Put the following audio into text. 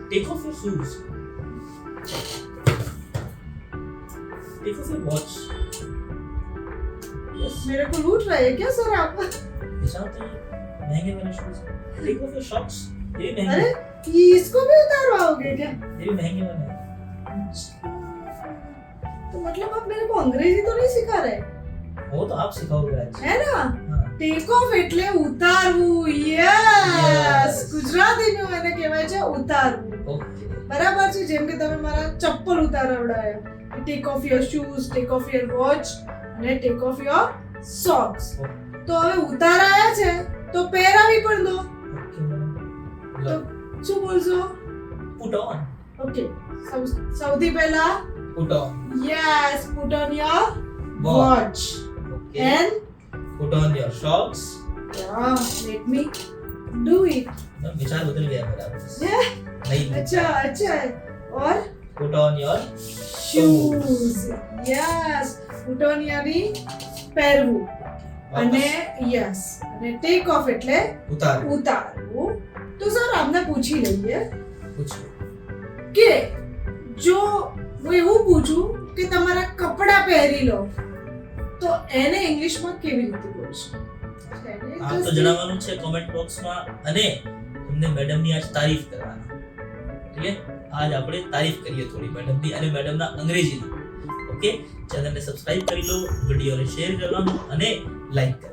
take off your shoes. Take off your watch. Yes. मेरे को लूट रहे हैं क्या सर आप? निशान तो महंगे वाले shoes. Take off your socks. ये भी अरे महंगे. ये इसको भी उतारवाओगे क्या? ये भी महंगे वाले हैं. तो मतलब आप मेरे को अंग्रेजी तो नहीं सिखा रहे वो तो आप सिखाओगे आज. है ना? हाँ. ટેક ઓફ એટલે ઉતારવું. યસ, ગુજરાતીમાં એને કહેવાય છે ઉતારવું. Okay. બરાબર છે. જેમ કે તમે મારા ચપ્પલ ઉતારવડાયા. Take off your shoes, take off your watch અને ટેક ઓફ યોર સોક્સ. તો હવે ઉતારાયા છે તો પહેરાવી પણ દો. Okay, madam. તો શું બોલશો? Put on. ઓકે, સૌથી પહેલા Put on. Yes, put on your Watch. Watch Okay. And Put on your socks. Let me do it. Ma'am विचार बदल गया मेरा. Yeah. नहीं. अच्छा अच्छा है. और Put on your shoes. Yes. Put on यानी પહેરવું અને યસ અને ટેક ઓફ એટલે उतार. ઉતારવું. તો સર આપને પૂછી લઈએ कुछ. કે જો હું એવું પૂછું કે તમારા કપડા પહેરી લો તો એને ઇંગ્લિશમાં કેવી રીતે બોલશો? આપ તો જણાવવાનું છે કોમેન્ટ બોક્સમાં અને તમને મેડમની આજ તારીફ કરવાની. ઠીક છે? આજ આપણે તારીફ કરીએ થોડી મેડમની અને મેડમના અંગ્રેજીની. ઓકે, ચેનલને સબસ્ક્રાઇબ કરી લો, વિડિયોને શેર કરવાનું અને લાઈક કરવાનું.